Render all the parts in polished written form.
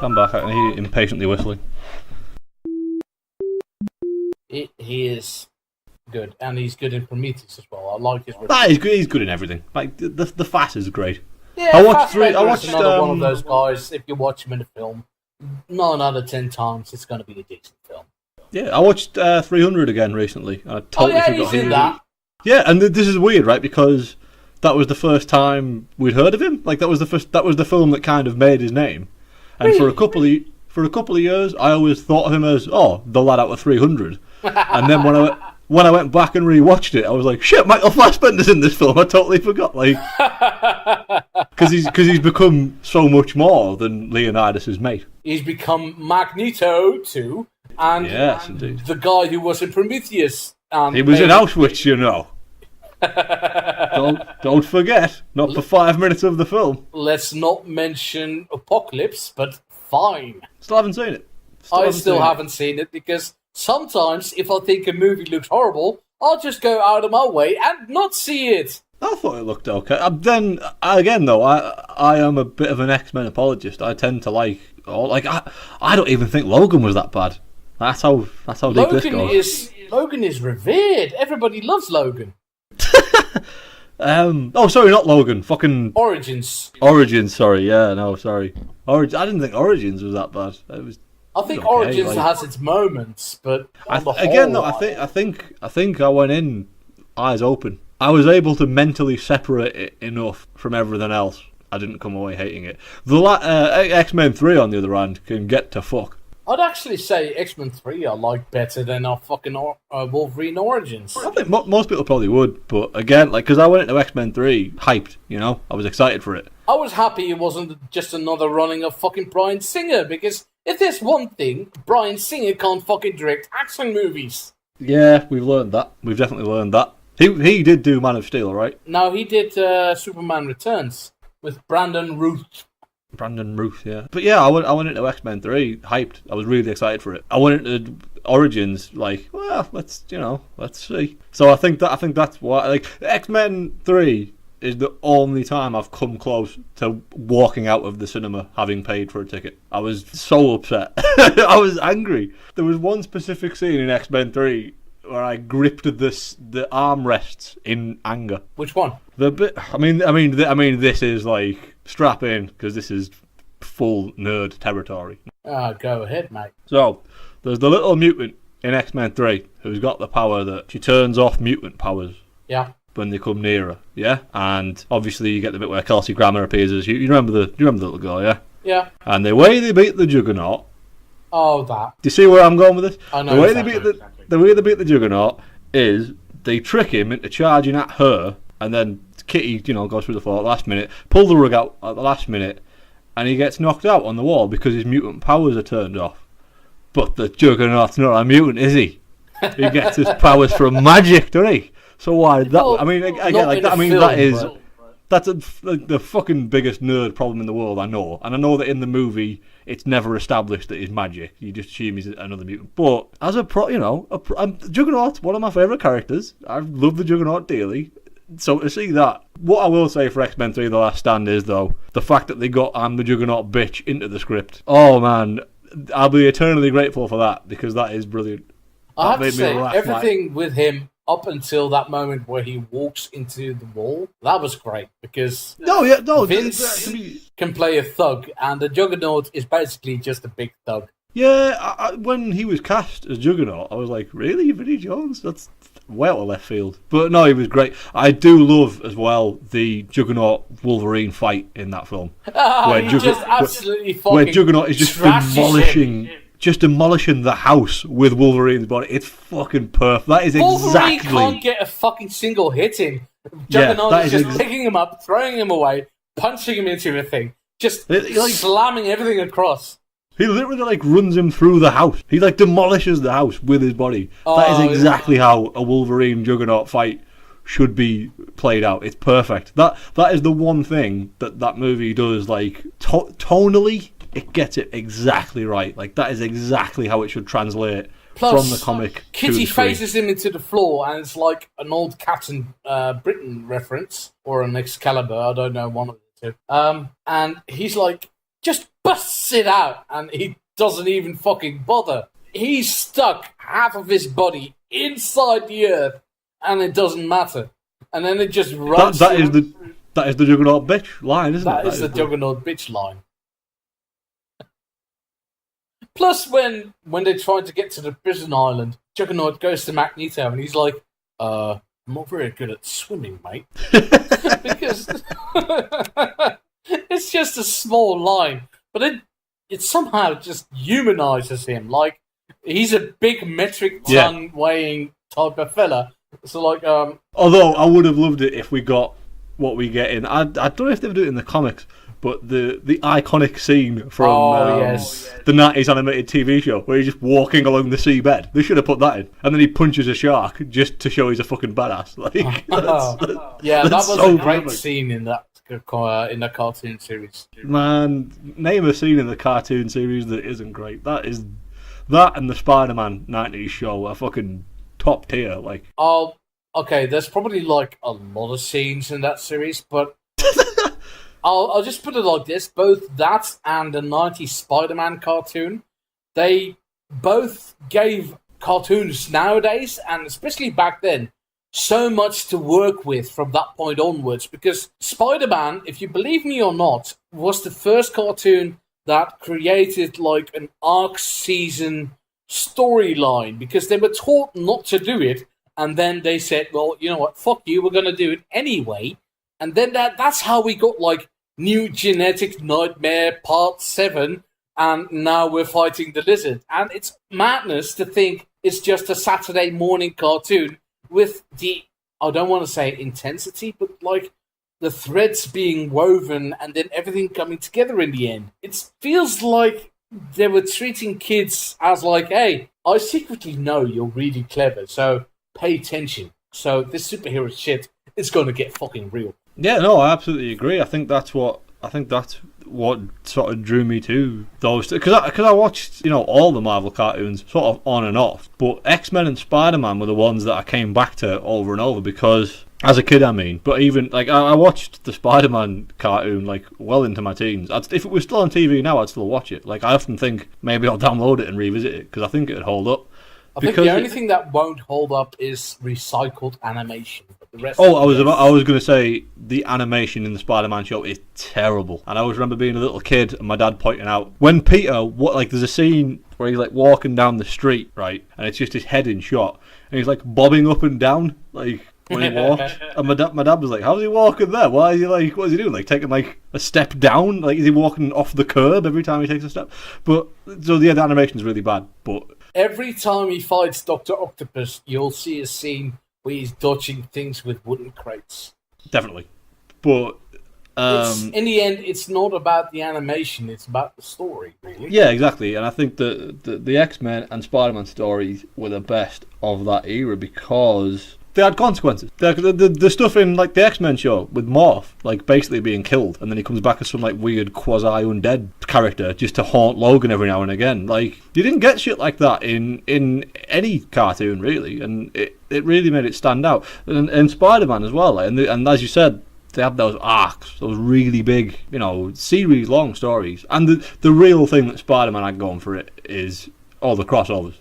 I'm back. I can hear you impatiently whistling. He is good, and he's good in Prometheus as well. I like his. He's good in everything. Like the fat is great. Yeah, I watched another one of those guys. If you watch him in a film, 9 out of 10 times it's going to be a decent film. Yeah, I watched 300 again recently. I totally forgot he's in that. Yeah, and this is weird, right? Because that was the first time we'd heard of him. Like that was the film that kind of made his name. And really? for a couple of years, I always thought of him as the lad out of 300. And then when I went back and rewatched it, I was like, shit, Michael Fassbender's in this film. I totally forgot, like, because he's become so much more than Leonidas's mate. He's become Magneto too, and yes, indeed, the guy who was in Prometheus. And he was in Auschwitz, you know. Don't forget, not for 5 minutes of the film. Let's not mention Apocalypse, but fine. Still haven't seen it. I still haven't seen it because sometimes if I think a movie looks horrible, I'll just go out of my way and not see it. I thought it looked okay. Then again, though, I am a bit of an X-Men apologist. I tend to I don't even think Logan was that bad. That's how deep this goes. Logan is revered. Everybody loves Logan. Sorry, not Logan. Fucking Origins. Sorry, yeah, no, sorry. I didn't think Origins was that bad. I think Origins has its moments, but I think I went in eyes open. I was able to mentally separate it enough from everything else. I didn't come away hating it. The X-Men 3, on the other hand, can get to fuck. I'd actually say X-Men 3 I like better than our fucking Wolverine Origins. I think most people probably would, but again, because I went into X-Men 3 hyped, I was excited for it. I was happy it wasn't just another running of fucking Bryan Singer, because if there's one thing, Bryan Singer can't fucking direct action movies. Yeah, we've learned that. We've definitely learned that. He did do Man of Steel, right? No, he did Superman Returns with Brandon Routh. Yeah. But yeah, I went into X-Men 3 hyped. I was really excited for it. I went into Origins like, well, let's see. So I think that's why, like, X-Men 3 is the only time I've come close to walking out of the cinema having paid for a ticket. I was so upset. I was angry. There was one specific scene in X-Men 3 where I gripped the armrests in anger. Which one? The bit. I mean, this is like strap in because this is full nerd territory. Go ahead, mate. So there's the little mutant in X-Men 3 who's got the power that she turns off mutant powers. Yeah. When they come nearer, yeah, and obviously you get the bit where Kelsey Grammer appears as you remember the little girl, yeah. Yeah. And the way they beat the Juggernaut. Oh, that. Do you see where I'm going with this? I know. The way they beat the Juggernaut is they trick him into charging at her, and then Kitty, goes through the floor at the last minute, pull the rug out at the last minute, and he gets knocked out on the wall because his mutant powers are turned off. But the Juggernaut's not a mutant, is he? He gets his powers from magic, doesn't he? So why that? Well, I mean, again, like that. I mean, film, that's the fucking biggest nerd problem in the world. I know, and I know that in the movie it's never established that he's magic. You just assume he's another mutant. But as Juggernaut's one of my favourite characters. I love the Juggernaut dearly. So to see that, what I will say for X-Men 3: The Last Stand is though the fact that they got "I'm the Juggernaut, bitch" into the script. Oh man, I'll be eternally grateful for that because that is brilliant. I have to say, everything with him up until that moment where he walks into the wall, that was great because Vince can play a thug, and the Juggernaut is basically just a big thug. Yeah, when he was cast as Juggernaut, I was like, really, Vinnie Jones? That's well to left field. But no, he was great. I do love as well the Juggernaut Wolverine fight in that film, where Juggernaut is just demolishing the house with Wolverine's body. It's fucking perfect. That is Wolverine can't get a fucking single hit in. Juggernaut is just picking him up, throwing him away, punching him into the thing, just slamming everything across. He literally runs him through the house. He demolishes the house with his body. That is exactly how a Wolverine Juggernaut fight should be played out. It's perfect. That is the one thing that movie does, tonally. It gets it exactly right. That is exactly how it should translate from the comic. Kitty faces him into the floor, and it's like an old Captain Britain reference or an Excalibur. I don't know, one of the two. And he's like, just busts it out, and he doesn't even fucking bother. He's stuck half of his body inside the earth, and it doesn't matter. And then it just runs. That is the Juggernaut bitch line, isn't it? That is the Juggernaut bitch line. Plus, when they're trying to get to the prison island, Juggernaut goes to Magneto, and he's like, I'm not very good at swimming, mate. Because it's just a small line, but it somehow just humanizes him. Like, he's a big metric ton weighing type of fella. So, like, although I would have loved it if we got what we get in. I don't know if they do it in the comics, but the iconic scene from the 90s animated TV show where he's just walking along the seabed. They should have put that in. And then he punches a shark just to show he's a fucking badass. Like, that was so a great scene in that in the cartoon series. Man, name a scene in the cartoon series that isn't great. That and the Spider-Man 90s show are fucking top tier. Like, okay, there's probably like a lot of scenes in that series, but I'll just put it like this: both that and the 90s Spider-Man cartoon, they both gave cartoons nowadays, and especially back then, so much to work with from that point onwards. Because Spider-Man, if you believe me or not, was the first cartoon that created like an arc season storyline, because they were taught not to do it, and then they said, well, you know what, fuck you, we're going to do it anyway. And then that's how we got like New Genetic Nightmare Part 7, and now we're fighting the lizard. And it's madness to think it's just a Saturday morning cartoon with the, I don't want to say intensity, but like the threads being woven and then everything coming together in the end. It feels like they were treating kids as like, hey, I secretly know you're really clever, so pay attention. So this superhero shit is going to get fucking real. Yeah, no, I absolutely agree. I think that's what sort of drew me to those, because I watched, all the Marvel cartoons sort of on and off, but X-Men and Spider-Man were the ones that I came back to over and over, because as a kid, but even like I watched the Spider-Man cartoon like well into my teens. If it was still on TV now, I'd still watch it. Like, I often think maybe I'll download it and revisit it, because I think it'd hold up. I think the only thing that won't hold up is recycled animation. But the rest I was going to say the animation in the Spider-Man show is terrible. And I always remember being a little kid and my dad pointing out when Peter, there's a scene where he's like walking down the street, right, and it's just his head in shot, and he's like bobbing up and down, like when he walks. And my dad was like, "How's he walking there? Why is he like? What is he doing? Like taking like a step down? Like is he walking off the curb every time he takes a step?" But so the animation is really bad, but. Every time he fights Dr. Octopus, you'll see a scene where he's dodging things with wooden crates. Definitely. But in the end, it's not about the animation, it's about the story, really. Yeah, exactly. And I think the X-Men and Spider-Man stories were the best of that era because they had consequences. The stuff in like the X-Men show with Morph, like basically being killed, and then he comes back as some like weird quasi-undead character just to haunt Logan every now and again. Like, you didn't get shit like that in any cartoon really, and it really made it stand out. And Spider-Man as well, and as you said, they have those arcs, those really big, series-long stories. And the real thing that Spider-Man had going for it is all the crossovers.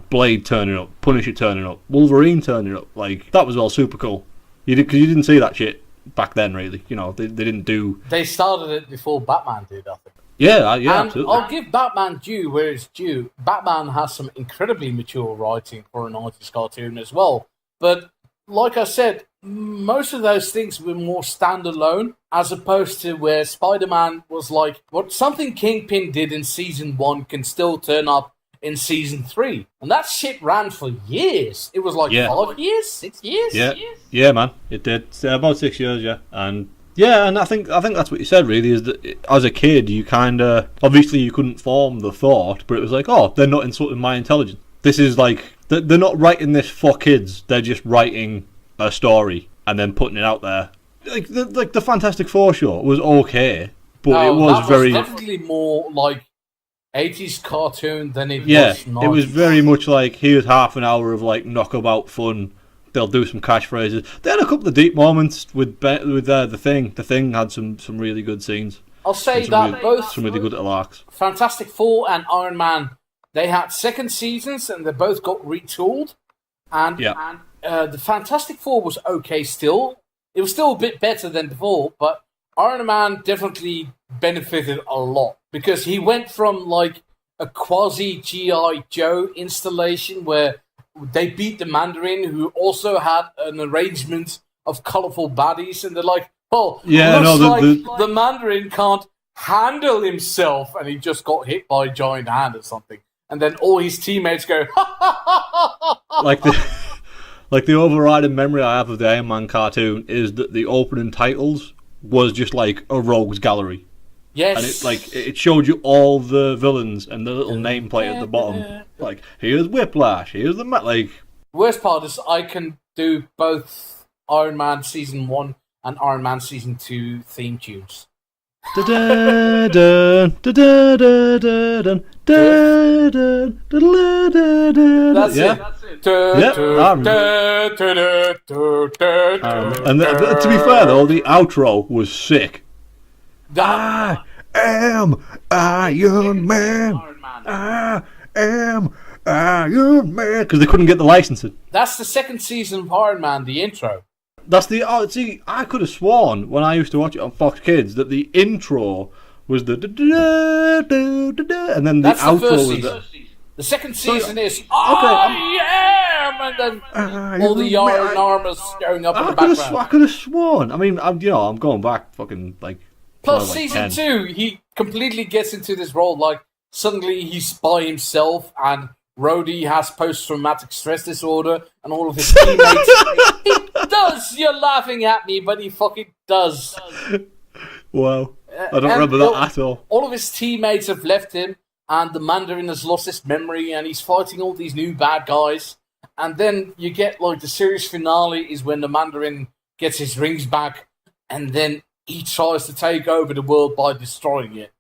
Blade turning up, Punisher turning up, Wolverine turning up. Like, that was all super cool. Because you didn't see that shit back then, really. They didn't do... They started it before Batman did, I think. Yeah, and absolutely. I'll give Batman due where it's due. Batman has some incredibly mature writing for an 90s cartoon as well. But, like I said, most of those things were more standalone, as opposed to where Spider-Man was like, what something Kingpin did in Season 1 can still turn up in Season 3. And that shit ran for years. It was like 5 years? 6 years? Yeah, man. It did. About 6 years, yeah. And I think that's what you said, really, is that as a kid, you kind of... Obviously, you couldn't form the thought, but it was like, oh, they're not insulting my intelligence. This is like... They're not writing this for kids. They're just writing a story and then putting it out there. Like the Fantastic Four show was okay, but it was very... definitely more like 80s cartoon than it was 90s. It was very much like, here's half an hour of like knockabout fun. They'll do some catchphrases. They had a couple of deep moments with the Thing. The Thing had some really good scenes. I'll say that both some really good little arcs. Fantastic Four and Iron Man, they had second seasons and they both got retooled. And the Fantastic Four was okay still. It was still a bit better than before, but Iron Man definitely benefited a lot because he went from like a quasi G.I. Joe installation where they beat the Mandarin, who also had an arrangement of colorful baddies, and they're like, the Mandarin can't handle himself, and he just got hit by a giant hand or something. And then all his teammates go, like the overriding memory I have of the Iron Man cartoon is that the opening titles was just like a rogues gallery. Yes. And it showed you all the villains and the little nameplate at the bottom. Like, here's Whiplash, here's the Worst part is I can do both Iron Man Season 1 and Iron Man Season 2 theme tunes. That's it. And to be fair though, the outro was sick. I am Iron Man. I am Iron Man. Because they couldn't get the licensing. That's the second season of Iron Man, the intro. That's the... Oh, see, I could have sworn when I used to watch it on Fox Kids that the intro was the... And then the outro was the second season is I am, and then all the Iron Armors showing up in the background. I could have sworn. I mean, I'm going back fucking like... Plus, season 2, he completely gets into this role. Like, suddenly he's by himself, and Rhodey has post-traumatic stress disorder, and all of his teammates... He does! You're laughing at me, but he fucking does. Wow. I don't remember that at all. All of his teammates have left him, and the Mandarin has lost his memory, and he's fighting all these new bad guys. And then you get, like, the series finale is when the Mandarin gets his rings back, and then he tries to take over the world by destroying it.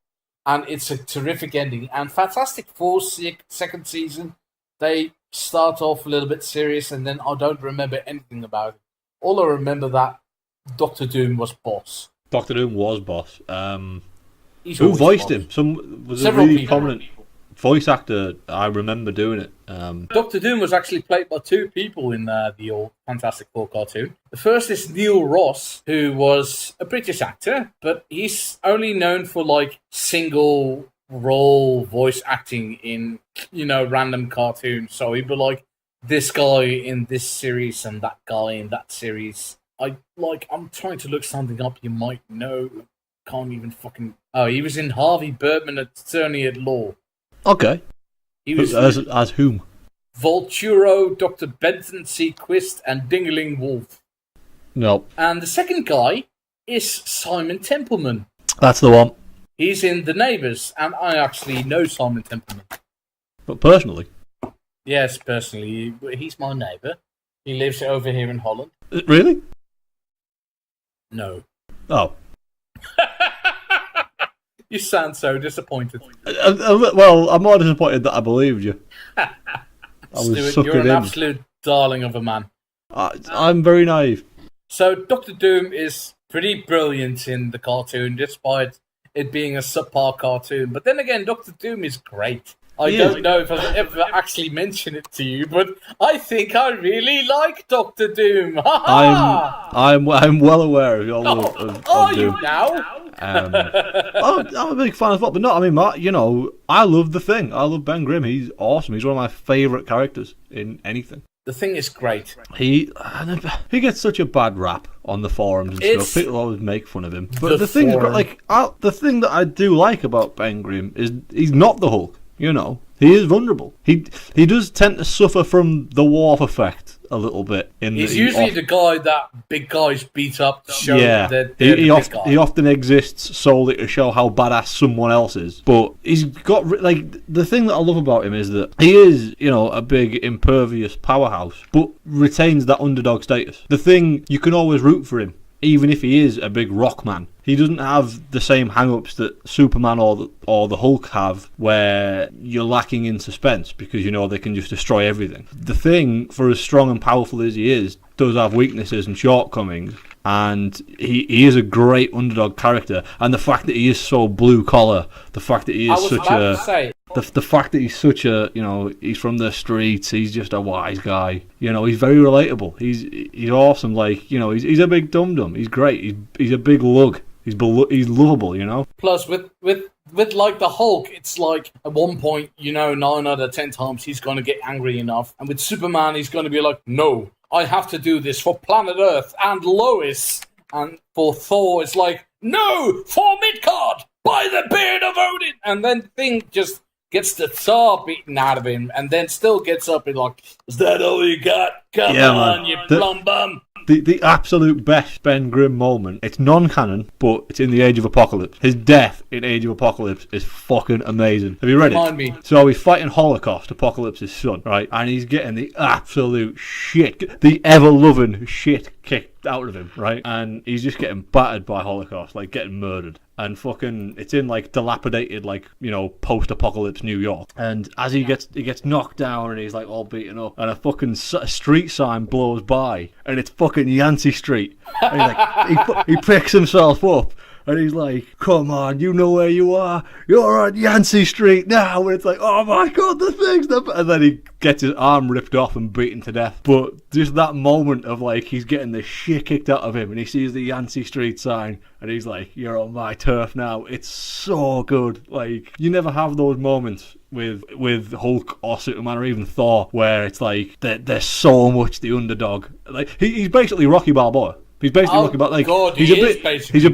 And it's a terrific ending. And Fantastic Four second season, they start off a little bit serious, and then I don't remember anything about it. All I remember that Doctor Doom was boss. Doctor Doom was boss. Who voiced him? Was a really prominent voice actor. I remember doing it. Doctor Doom was actually played by two people in the old Fantastic Four cartoon. The first is Neil Ross, who was a British actor, but he's only known for like single role voice acting in, random cartoons. So he'd be like this guy in this series and that guy in that series. I'm trying to look something up you might know. Can't even fucking... Oh, he was in Harvey Birdman, Attorney at Law. Okay. He was as whom? Volturo, Dr. Benton C. Quist, and Dingaling Wolf. No. And the second guy is Simon Templeman. That's the one. He's in The Neighbours, and I actually know Simon Templeman. But personally? Yes, personally. He's my neighbour. He lives over here in Holland. Really? No. Oh. You sound so disappointed. Well, I'm more disappointed that I believed you. Stuart, you're an absolute darling of a man. I'm very naive. So Doctor Doom is pretty brilliant in the cartoon, despite it being a subpar cartoon. But then again, Doctor Doom is great. I don't know if I've ever actually mentioned it to you, but I think I really like Doctor Doom. I'm well aware of your love of Are Doom. you now? I'm a big fan of it, but no, I mean, I love The Thing. I love Ben Grimm. He's awesome. He's one of my favourite characters in anything. The Thing is great. He gets such a bad rap on the forums and stuff. People always make fun of him. But the thing that I do like about Ben Grimm is he's not the Hulk. He is vulnerable. He does tend to suffer from the Worf effect a little bit. He's usually the guy that big guys beat up to show that he often exists solely to show how badass someone else is. But he's got the thing that I love about him is that he is a big impervious powerhouse, but retains that underdog status. The Thing, you can always root for him. Even if he is a big rock man, he doesn't have the same hang-ups that Superman or the Hulk have, where you're lacking in suspense because they can just destroy everything. The Thing, for as strong and powerful as he is, does have weaknesses and shortcomings, and he is a great underdog character. And the fact that he is so blue collar, the fact that he is the fact that he's such a, he's from the streets, he's just a wise guy. He's very relatable. He's awesome. Like, he's a big dum-dum. He's great. He's a big lug. He's lovable, Plus, with like the Hulk, it's like at one point, 9 out of 10 times he's going to get angry enough. And with Superman, he's going to be like, no, I have to do this for planet Earth and Lois. And for Thor, it's like, no, for Midgard, by the beard of Odin. And then Thing just gets the tar beaten out of him and then still gets up and like, is that all you got? Come on, man. You plum bum. The absolute best Ben Grimm moment, it's non-canon, but it's in the Age of Apocalypse. His death in Age of Apocalypse is fucking amazing. Have you read Remind me. So he's fighting Holocaust, Apocalypse's son, right? And he's getting the absolute shit, the ever-loving shit kicked out of him, right? And he's just getting battered by Holocaust, like getting murdered. And fucking, it's in like dilapidated, like, post-apocalypse New York. And as he gets knocked down and he's like all beaten up, and a fucking street sign blows by, and it's fucking Yancey Street. And he's like, he picks himself up. And he's like, come on, you know where you are. You're on Yancey Street now. And it's like, oh my God, the thing's the... And then he gets his arm ripped off and beaten to death. But just that moment of like, he's getting the shit kicked out of him and he sees the Yancey Street sign and he's like, you're on my turf now. It's so good. Like, you never have those moments with Hulk or Superman or even Thor where it's like, they're so much the underdog. Like, he's basically Rocky Balboa. He's basically Rocky Balboa. Like, God, he's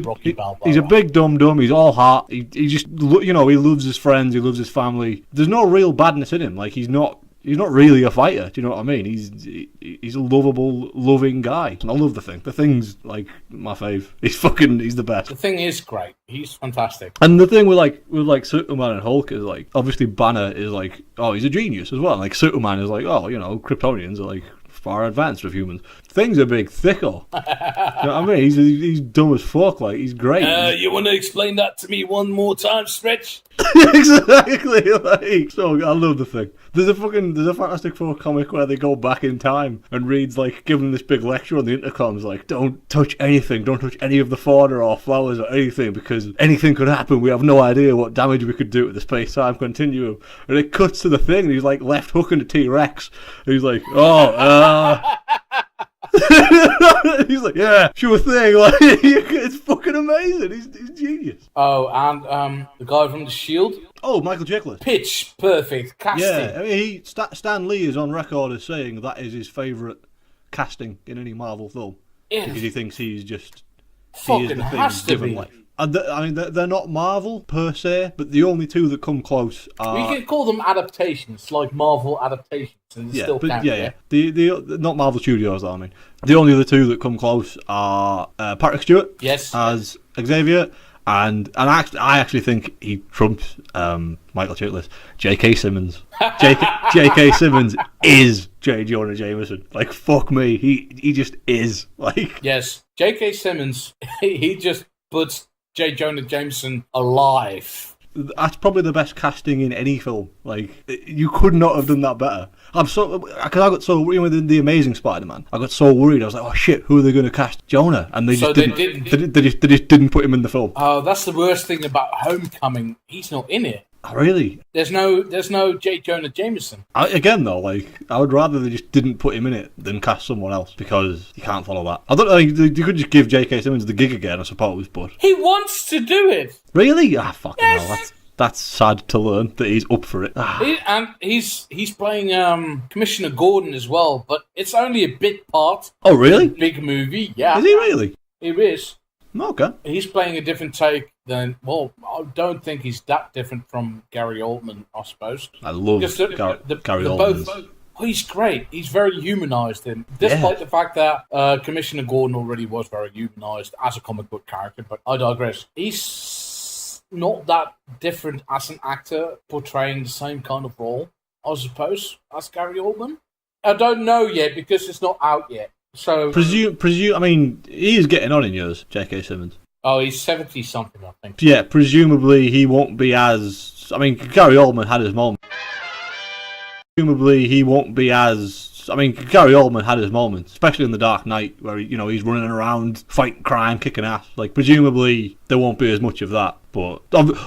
Rocky Balboa. He's a big dum-dum. He's all heart. He just, he loves his friends. He loves his family. There's no real badness in him. Like, he's not really a fighter. Do you know what I mean? He's a lovable, loving guy. And I love the Thing. The Thing's like my fave. He's the best. The Thing is great. He's fantastic. And the thing with Superman and Hulk is like, obviously Banner is like, oh, he's a genius as well. Like, Superman is like, oh, Kryptonians are like far advanced with humans. Thing's a big thicko. You know what I mean? He's dumb as fuck. Like, he's great. You want to explain that to me one more time, Stretch? Exactly. Like, so I love the Thing. There's a Fantastic Four comic where they go back in time and Reed's like giving this big lecture on the intercoms, like, don't touch anything, don't touch any of the fauna or flowers or anything because anything could happen. We have no idea what damage we could do to the space-time continuum. And it cuts to the Thing and he's like left hooking the T-Rex. And he's like, he's like, yeah, sure thing. Like, it's fucking amazing. He's genius. Oh, and the guy from The Shield. Oh, Michael Chiklis. Pitch perfect casting. Yeah, I mean, Stan Lee is on record as saying that is his favourite casting in any Marvel film because he thinks he is the Thing given life. And they're not Marvel per se, but the only two that come close are... We can call them adaptations, like Marvel adaptations, and still count. Yeah. The not Marvel Studios, I mean. The only other two that come close are Patrick Stewart as Xavier, and I actually think he trumps Michael Chiklis. J.K. Simmons. J.K. Simmons is J. Jonah Jameson. Like, fuck me, he just is. Like, yes, J.K. Simmons. He just puts J. Jonah Jameson alive. That's probably the best casting in any film. Like, you could not have done that better. Because I got so worried with the Amazing Spider-Man. I got so worried. I was like, oh shit, who are they going to cast Jonah? And they just didn't. They just didn't put him in the film. Oh, that's the worst thing about Homecoming. He's not in it. Oh, really? There's no J. Jonah Jameson. Again, though, like, I would rather they just didn't put him in it than cast someone else because you can't follow that. I don't know. You could just give J.K. Simmons the gig again, I suppose, but he wants to do it. Really? Ah, fucking hell. That's sad to learn that he's up for it. And he's playing Commissioner Gordon as well, but it's only a bit part. Oh, really? Big movie, yeah. Is he really? He is. Okay. He's playing a different take than... Well, I don't think he's that different from Gary Oldman, I suppose. I love Gary Oldman. He's great. He's very humanised him, despite the fact that Commissioner Gordon already was very humanised as a comic book character, but I digress. He's not that different as an actor portraying the same kind of role, I suppose, as Gary Oldman. I don't know yet because it's not out yet. So presume. I mean, he is getting on in years, J.K. Simmons. Oh, he's 70-something, I think. Yeah, presumably he won't be as... I mean, Gary Oldman had his moment. Presumably he won't be as... moments. I mean, Gary Oldman had his moments, especially in The Dark Knight, where he's running around fighting crime, kicking ass. Like, presumably there won't be as much of that, but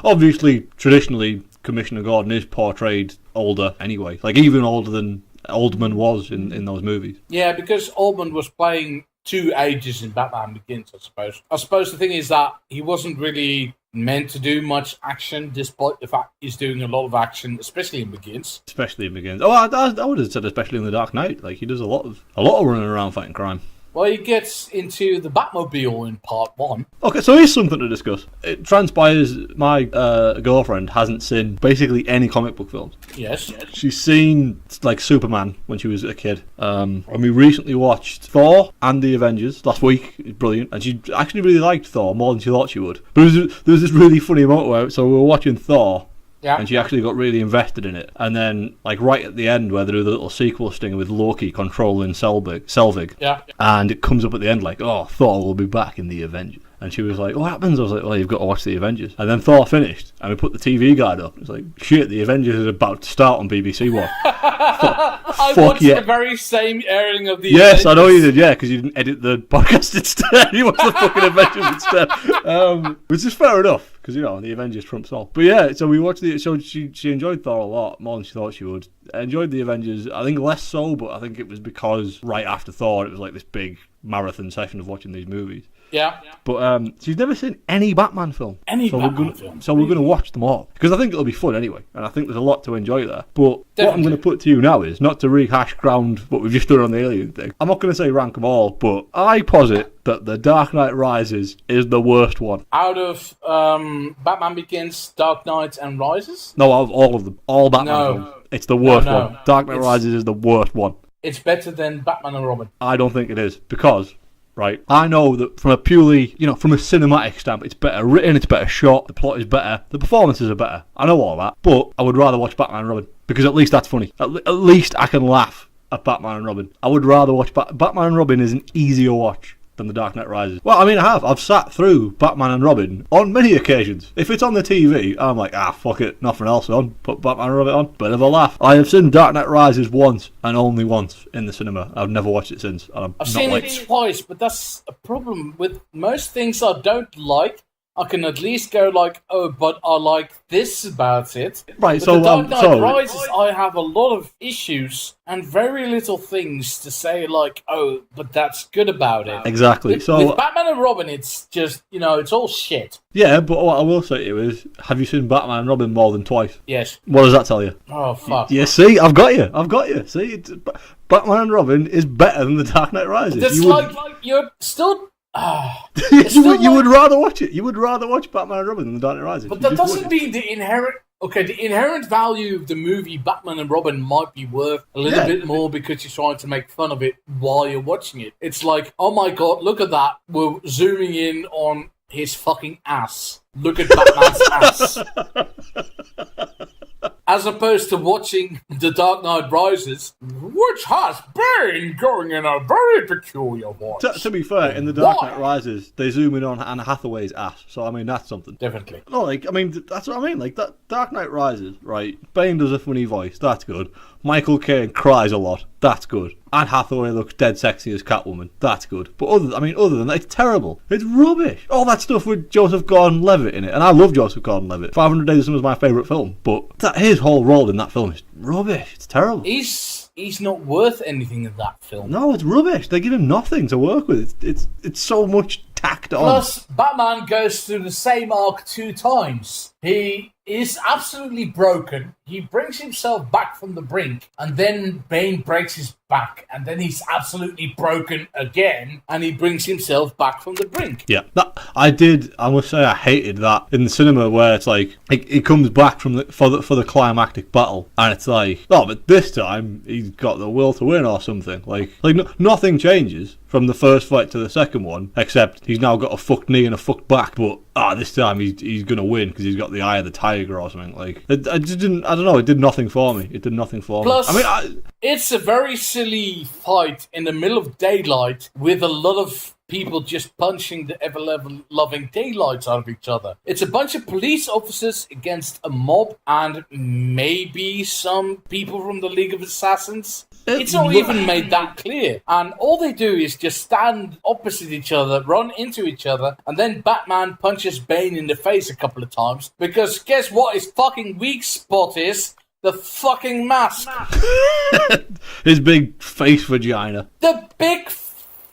obviously, traditionally, Commissioner Gordon is portrayed older anyway, like even older than Oldman was in those movies. Yeah, because Oldman was playing two ages in Batman Begins, I suppose. I suppose the thing is that he wasn't really meant to do much action, despite the fact he's doing a lot of action, especially in Begins. Oh, I would have said especially in The Dark Knight. Like, he does a lot of running around fighting crime. Well, he gets into the Batmobile in part 1. Okay, so here's something to discuss. It transpires my girlfriend hasn't seen basically any comic book films. Yes. She's seen, like, Superman when she was a kid. And we recently watched Thor and the Avengers last week. It's brilliant. And she actually really liked Thor more than she thought she would. But there was this really funny moment where, so we were watching Thor, yeah, and she actually got really invested in it. And then, like, right at the end, where they do the little sequel sting with Loki controlling Selvig, yeah, and it comes up at the end like, oh, Thor will be back in the Avengers. And she was like, what happens? I was like, well, you've got to watch the Avengers. And then Thor finished, and we put the TV guide up. It's like, shit, the Avengers is about to start on BBC One. I watched the very same airing of the Yes, Avengers. I know you did, yeah, because you didn't edit the podcast instead. You watched the fucking Avengers instead. Which is fair enough, because, the Avengers trumps all. But yeah, so we watched so she enjoyed Thor a lot, more than she thought she would. Enjoyed the Avengers, I think less so, but I think it was because right after Thor, it was like this big marathon session of watching these movies. Yeah. But she's never seen any Batman film. So we're going to watch them all. Because I think it'll be fun anyway. And I think there's a lot to enjoy there. But what I'm going to put to you now is, not to rehash ground what we've just done on the Alien thing, I'm not going to say rank them all, but I posit that The Dark Knight Rises is the worst one. Out of Batman Begins, Dark Knight and Rises? No, out of all of them. All Batman films. It's the worst one. Dark Knight Rises is the worst one. It's better than Batman and Robin. I don't think it is. Because... right, I know that from a purely, from a cinematic stamp, it's better written, it's better shot, the plot is better, the performances are better. I know all that, but I would rather watch Batman and Robin, because at least that's funny. At least I can laugh at Batman and Robin. I would rather watch Batman and Robin is an easier watch than The Dark Knight Rises. Well, I mean, I've sat through Batman and Robin on many occasions. If it's on the TV, I'm like, fuck it, nothing else on, put Batman and Robin on, bit of a laugh. I have seen Dark Knight Rises once, and only once, in the cinema. I've never watched it since. And I've seen it twice, but that's a problem with most things I don't like. I can at least go like, oh, but I like this about it. Right, but so The Dark Knight Rises, I have a lot of issues and very little things to say like, oh, but that's good about it. Exactly. With Batman and Robin, it's just, it's all shit. Yeah, but what I will say to you is, have you seen Batman and Robin more than twice? Yes. What does that tell you? Oh, fuck. Yeah, see, I've got you. See, Batman and Robin is better than The Dark Knight Rises. That's you're still... you would rather watch it. You would rather watch Batman and Robin than The Dark Knight Rises. But that doesn't mean the inherent... Okay, the inherent value of the movie Batman and Robin might be worth a little bit more because you're trying to make fun of it while you're watching it. It's like, oh my god, look at that. We're zooming in on his fucking ass. Look at Batman's ass. As opposed to watching The Dark Knight Rises, which has been going in a very peculiar way. To be fair, in The Dark Knight Rises, they zoom in on Anne Hathaway's ass, so I mean, that's something. Definitely. No, that's what I mean. Like, that Dark Knight Rises, right? Bane does a funny voice, that's good. Michael Caine cries a lot, that's good. Anne Hathaway looks dead sexy as Catwoman, that's good. But other than that, it's terrible. It's rubbish. All that stuff with Joseph Gordon-Levitt in it, and I love Joseph Gordon-Levitt. 500 Days of Summer is my favourite film, but his whole role in that film is rubbish. It's terrible. He's not worth anything in that film. No, it's rubbish. They give him nothing to work with. It's so much tacked on. Plus, Batman goes through the same arc 2 times. He is absolutely broken. He brings himself back from the brink, and then Bane breaks his back, and then he's absolutely broken again, and he brings himself back from the brink. Yeah, I must say I hated that in the cinema, where it's like he comes back for the climactic battle, and it's like, oh, but this time he's got the will to win or something. Nothing changes from the first fight to the second one, except he's now got a fucked knee and a fucked back, but this time he's gonna win because he's got the eye of the tiger or something. Like, I don't know, it did nothing for me. Plus, it's a very silly fight in the middle of daylight with a lot of people just punching the ever-loving daylights out of each other. It's a bunch of police officers against a mob and maybe some people from the League of Assassins. It's not even made that clear. And all they do is just stand opposite each other, run into each other, and then Batman punches Bane in the face a couple of times. Because guess what his fucking weak spot is? The fucking mask. His big face vagina. The big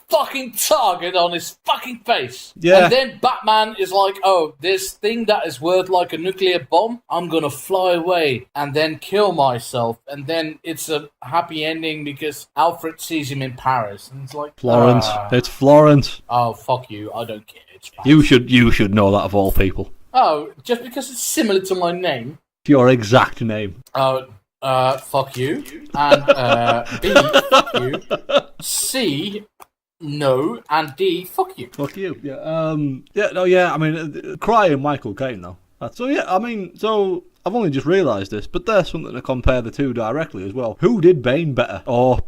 fucking target on his fucking face. Yeah. And then Batman is like, oh, this thing that is worth like a nuclear bomb, I'm gonna fly away and then kill myself. And then it's a happy ending because Alfred sees him in Paris. And it's like, Florence. It's Florence. Oh, fuck you. I don't care. It's fine. You should know that of all people. Oh, just because it's similar to my name. Your exact name. Fuck you. And B, fuck you. C, no, and D, fuck you. Fuck you. Yeah. I mean, crying Michael Caine though. So yeah, I mean, so I've only just realised this, but there's something to compare the two directly as well. Who did Bane better? Or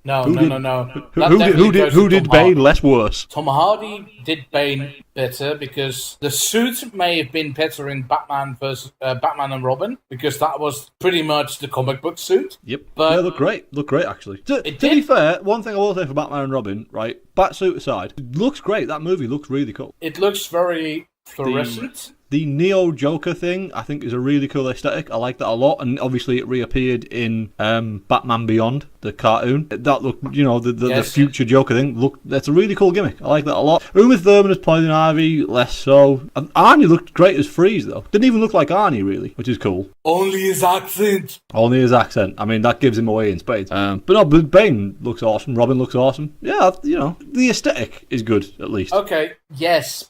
No. Who did Bane less worse? Tom Hardy did Bane better because the suit may have been better in Batman versus Batman and Robin because that was pretty much the comic book suit. Yep, but they look great actually. To be fair, one thing I will say for Batman and Robin, right, Batsuit aside, it looks great. That movie looks really cool. It looks very fluorescent. The Neo Joker thing, I think, is a really cool aesthetic. I like that a lot, and obviously it reappeared in Batman Beyond, the cartoon. That looked, the future Joker thing. That's a really cool gimmick. I like that a lot. Uma Thurman as Poison Ivy, less so. And Arnie looked great as Freeze, though. Didn't even look like Arnie, really, which is cool. Only his accent. I mean, that gives him away in spades. But Bane looks awesome. Robin looks awesome. Yeah, the aesthetic is good, at least. Okay, yes.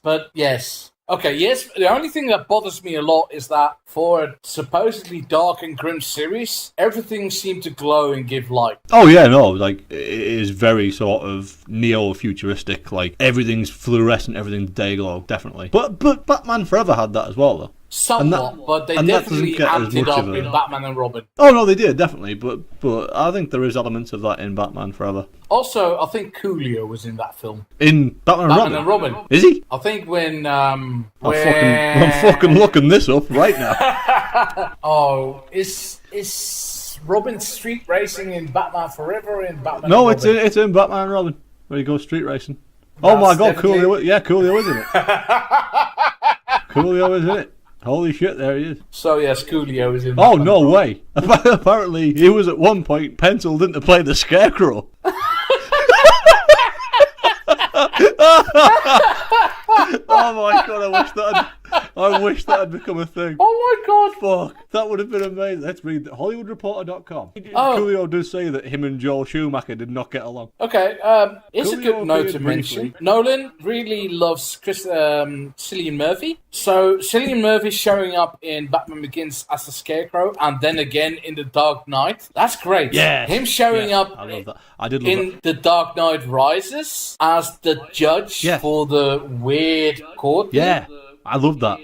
Okay, yes, the only thing that bothers me a lot is that for a supposedly dark and grim series, everything seemed to glow and give light. Oh yeah, no, like, it is very sort of neo-futuristic, like, everything's fluorescent, everything's day glow, definitely. But Batman Forever had that as well, though. Somewhat, but they definitely amped it up in Batman and Robin. Oh no, they did, definitely, but I think there is elements of that in Batman Forever. Also, I think Coolio was in that film. In Batman and Robin. Is he? I think when I'm fucking looking this up right now. Oh, is Robin street racing in Batman Forever in Batman? No, it's in Batman and Robin where he goes street racing. Oh my God, Coolio! Yeah, Coolio is in it. Coolio is in it. Holy shit, there he is. So yes, Coolio is in. Oh no way! Apparently, he was at one point penciled in to play the Scarecrow. Oh my God! I wish that had become a thing. Oh my God! Fuck, that would have been amazing. Let's read HollywoodReporter.com. Oh. Coolio does say that him and Joel Schumacher did not get along. Okay, here's a good note to mention. Nolan really loves Cillian Murphy. So Cillian Murphy showing up in Batman Begins as the Scarecrow, and then again in The Dark Knight. That's great. Yeah. Him showing up. I love that. I did love in The Dark Knight Rises as the judge for the weird court. Yeah. I love that.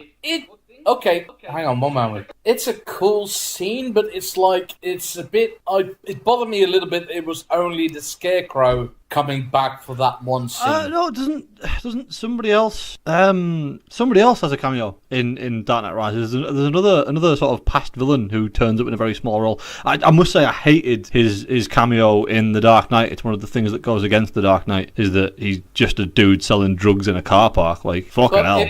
Okay, hang on one moment. It's a cool scene, but it's a bit. It bothered me a little bit. It was only the Scarecrow coming back for that one scene. No, it doesn't. Somebody else has a cameo in Dark Knight Rises. There's another sort of past villain who turns up in a very small role. I must say I hated his cameo in The Dark Knight. It's one of the things that goes against The Dark Knight is that he's just a dude selling drugs in a car park. Like fucking hell.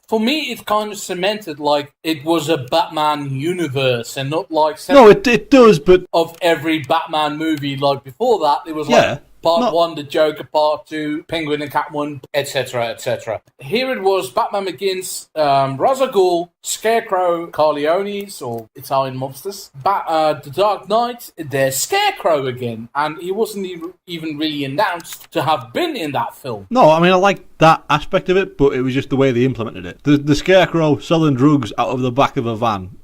For me, it kind of cemented like it was a Batman universe and not like... No, it does, but... Of every Batman movie, like before that, it was like part 1, the Joker, part 2, Penguin and Catwoman, etc., etc. Here it was Batman Begins, Ra's al Ghul, Scarecrow, Corleones, or Italian mobsters. The Dark Knight, there's Scarecrow again, and he wasn't even really announced to have been in that film. No, I mean, I like that aspect of it, but it was just the way they implemented it. The Scarecrow selling drugs out of the back of a van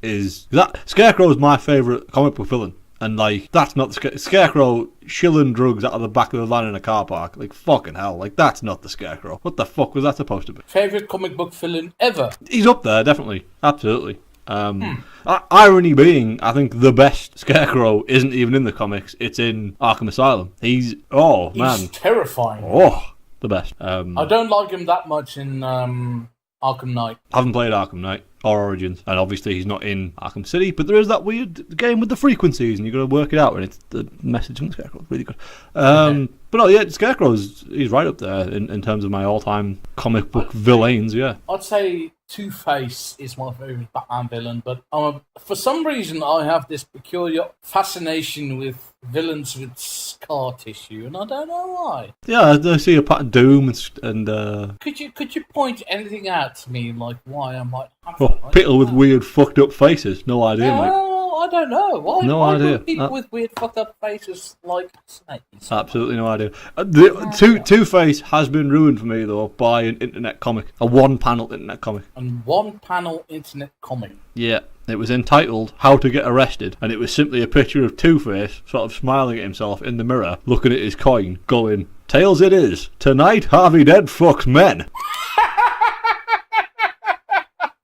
Scarecrow is my favourite comic book villain. And, like, that's not the Scarecrow shilling drugs out of the back of the van in a car park. Like, fucking hell. Like, that's not the Scarecrow. What the fuck was that supposed to be? Favourite comic book villain ever? He's up there, definitely. Absolutely. Irony being, I think the best Scarecrow isn't even in the comics. It's in Arkham Asylum. He's terrifying. Oh, the best. I don't like him that much in Arkham Knight. I haven't played Arkham Knight or Origins, and obviously he's not in Arkham City, but there is that weird game with the frequencies, and you've got to work it out, and it's the message from the Scarecrow. Really good. But no, yeah, Scarecrow's he's right up there in terms of my all-time comic book villains, yeah. I'd say Two-Face is my favourite Batman villain, but for some reason I have this peculiar fascination with villains with scar tissue, and I don't know why. Yeah, I see a Pat Doom and Could you point anything out to me, like why I might have people with weird fucked up faces? No idea, mate. I don't know. Why idea. People with weird fucked up faces like snakes? Absolutely no idea. Two-Face has been ruined for me, though, by an internet comic. A one-panel internet comic. And one-panel internet comic. Yeah. It was entitled How to Get Arrested, and it was simply a picture of Two-Face sort of smiling at himself in the mirror, looking at his coin, going, "Tails it is. Tonight Harvey Dent fucks men."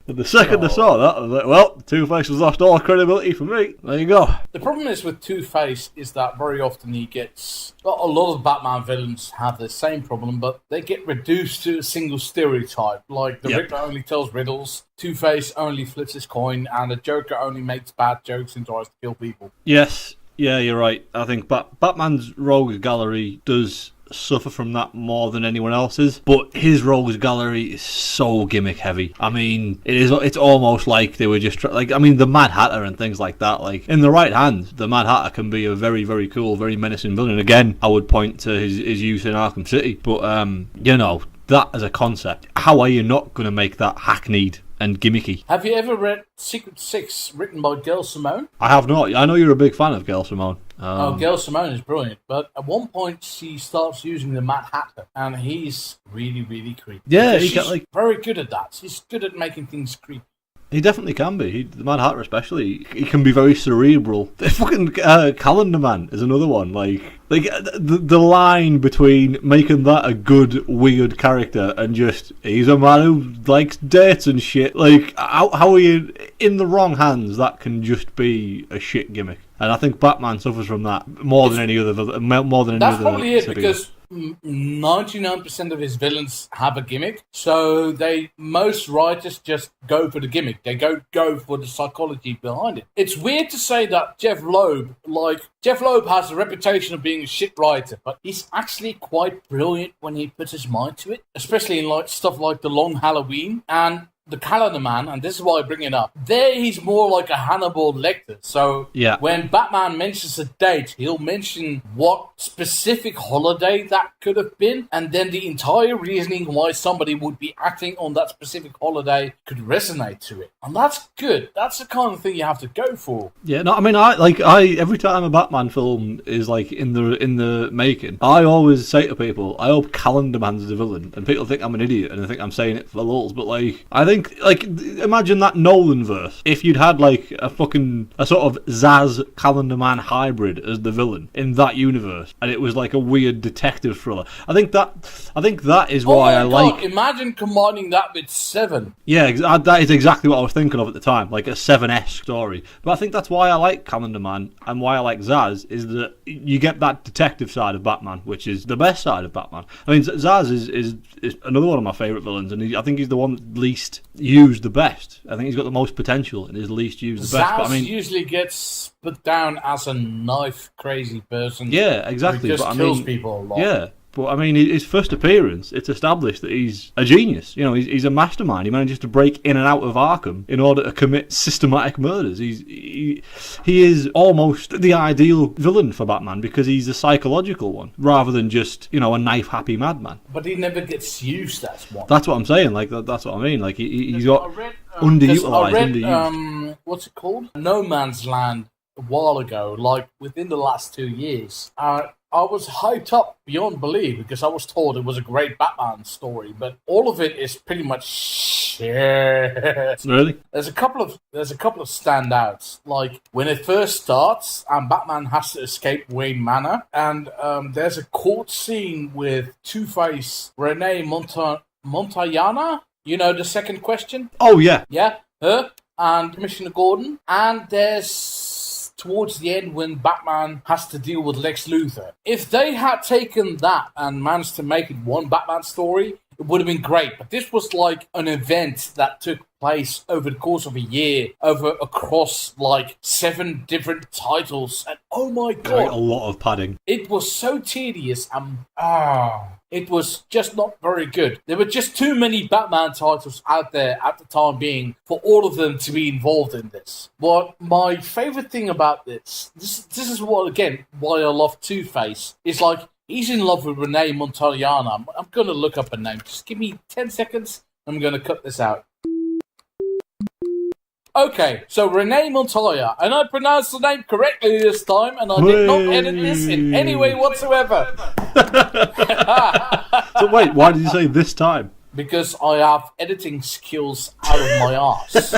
And the second I saw that, I was like, well, Two-Face has lost all credibility for me. There you go. The problem is with Two-Face is that very often he gets... Well, a lot of Batman villains have the same problem, but they get reduced to a single stereotype. Like, the Riddler only tells riddles, Two-Face only flips his coin, and the Joker only makes bad jokes and tries to kill people. Yes. Yeah, you're right. I think Batman's rogues gallery does suffer from that more than anyone else's, but his rogues gallery is so gimmick heavy. I mean, it's almost like they were just the Mad Hatter and things like that. Like, in the right hands, the Mad Hatter can be a very, very cool, very menacing villain. Again, I would point to his use in Arkham City, but that as a concept, how are you not going to make that hackneyed and gimmicky? Have you ever read Secret Six, written by Gail Simone? I have not. I know you're a big fan of Gail Simone. Gail Simone is brilliant, but at one point she starts using the Mad Hatter, and he's really, really creepy. Yeah, she's very good at that. She's good at making things creepy. He definitely can be. The Mad Hatter especially, he can be very cerebral. The fucking Calendar Man is another one. Like the line between making that a good, weird character and just, he's a man who likes dates and shit. Like, how are you, in the wrong hands, that can just be a shit gimmick. And I think Batman suffers from that more than any other. That's probably it, because 99% of his villains have a gimmick, so most writers just go for the gimmick. They go for the psychology behind it. It's weird to say that Jeff Loeb has a reputation of being a shit writer, but he's actually quite brilliant when he puts his mind to it, especially in stuff like The Long Halloween and the Calendar Man, and this is why I bring it up. There, he's more like a Hannibal Lecter. So when Batman mentions a date, he'll mention what specific holiday that could have been, and then the entire reasoning why somebody would be acting on that specific holiday could resonate to it. And that's good. That's the kind of thing you have to go for. Yeah, no, I mean, I every time a Batman film is like in the making, I always say to people, I hope Calendar Man's the villain, and people think I'm an idiot and I think I'm saying it for the lulz, but I think, imagine that Nolan verse. If you'd had a sort of Zaz Calendar Man hybrid as the villain in that universe, and it was like a weird detective thriller. I think that is why I like. Imagine combining that with Seven. Yeah, that is exactly what I was thinking of at the time, like a Seven-esque story. But I think that's why I like Calendar Man and why I like Zaz, is that you get that detective side of Batman, which is the best side of Batman. I mean, Zaz is another one of my favourite villains, and I think he's the one that least used the best. I think he's got the most potential and is least used the best. Zaz usually gets put down as a knife crazy person. Yeah, exactly. Who just kills people a lot. Yeah. But, I mean, his first appearance, it's established that he's a genius. You know, he's a mastermind. He manages to break in and out of Arkham in order to commit systematic murders. He is almost the ideal villain for Batman because he's a psychological one rather than just, a knife-happy madman. But he never gets used as one. That's what I'm saying. That's what I mean. Like, he's got underutilized. What's it called? No Man's Land a while ago, like within the last 2 years. I was hyped up beyond belief because I was told it was a great Batman story, but all of it is pretty much shit. Really? There's a couple of standouts. Like when it first starts and Batman has to escape Wayne Manor, and there's a court scene with Two-Face, Renee Montayana. You know the second question? Oh yeah. Yeah, her and Commissioner Gordon, and there's towards the end when Batman has to deal with Lex Luthor. If they had taken that and managed to make it one Batman story, it would have been great. But this was like an event that took place over the course of a year, across like 7 different titles, and oh my god, a lot of padding. It was so tedious and it was just not very good. There were just too many Batman titles out there at the time being for all of them to be involved in this. But my favorite thing about this is what, again, why I love Two-Face, is like, he's in love with Renee Montalbano. I'm going to look up her name. Just give me 10 seconds. I'm going to cut this out. Okay, so Renee Montoya, and I pronounced the name correctly this time, and I did not edit this in any way whatsoever. So wait, why did you say this time? Because I have editing skills out of my arse.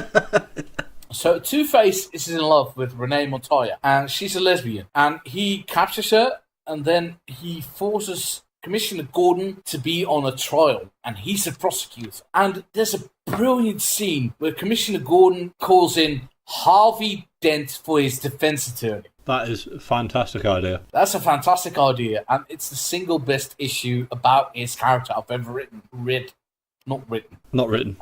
So Two-Face is in love with Renee Montoya, and she's a lesbian, and he captures her, and then he forces Commissioner Gordon to be on a trial, and he's the prosecutor. And there's a brilliant scene where Commissioner Gordon calls in Harvey Dent for his defense attorney. That is a fantastic idea. That's a fantastic idea, and it's the single best issue about his character I've ever written. Not written.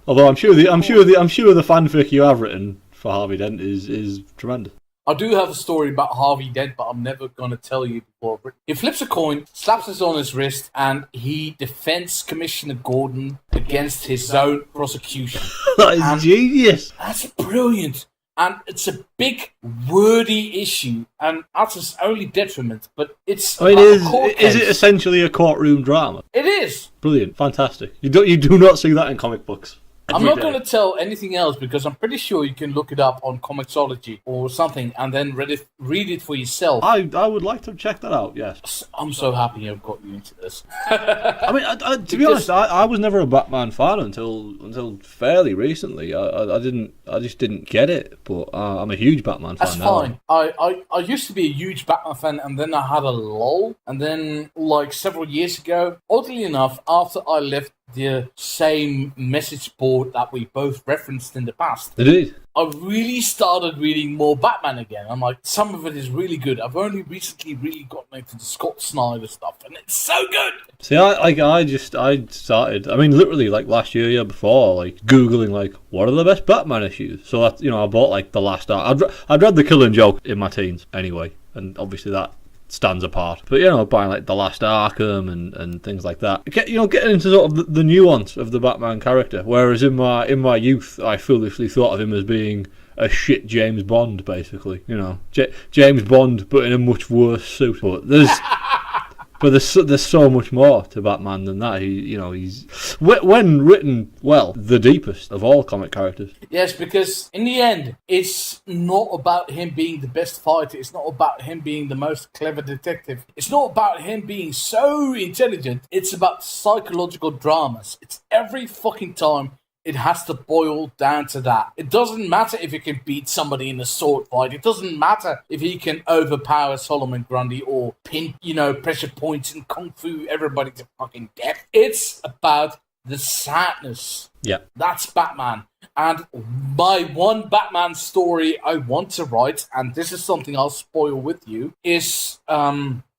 Although I'm sure the fanfic you have written for Harvey Dent is tremendous. I do have a story about Harvey Dent, but I'm never going to tell you before. He flips a coin, slaps it on his wrist, and he defends Commissioner Gordon against his own prosecution. That is genius. That's brilliant. And it's a big, wordy issue, and that's his only detriment, but it's... is it essentially a courtroom drama? It is. Brilliant. Fantastic. You do not see that in comic books. I'm not going to tell anything else because I'm pretty sure you can look it up on Comixology or something and then read it for yourself. I would like to check that out, yes. I'm so happy I've got you into this. I mean, to be honest, I was never a Batman fan until fairly recently. I just didn't get it, but I'm a huge Batman fan now. That's fine. I used to be a huge Batman fan, and then I had a lull, and then like several years ago, oddly enough, after I left the same message board that we both referenced in the past. Indeed. I really started reading more Batman again. I'm like, some of it is really good. I've only recently really gotten into the Scott Snyder stuff, and it's so good. See, I started. I mean, literally, like last year before, like Googling, like what are the best Batman issues. So that I bought like The Last Ark. I'd read The Killing Joke in my teens anyway, and obviously that stands apart. But buying like The Last Arkham and things like that. Getting into sort of the nuance of the Batman character. Whereas in my youth, I foolishly thought of him as being a shit James Bond, basically. James Bond, but in a much worse suit. But there's so much more to Batman than that. He's when written well, the deepest of all comic characters. Yes, because in the end, it's not about him being the best fighter. It's not about him being the most clever detective. It's not about him being so intelligent. It's about psychological dramas. It's every fucking time. It has to boil down to that. It doesn't matter if he can beat somebody in a sword fight. It doesn't matter if he can overpower Solomon Grundy or pin, pressure points and kung fu everybody to fucking death. It's about the sadness. Yeah. That's Batman. And my one Batman story I want to write, and this is something I'll spoil with you, is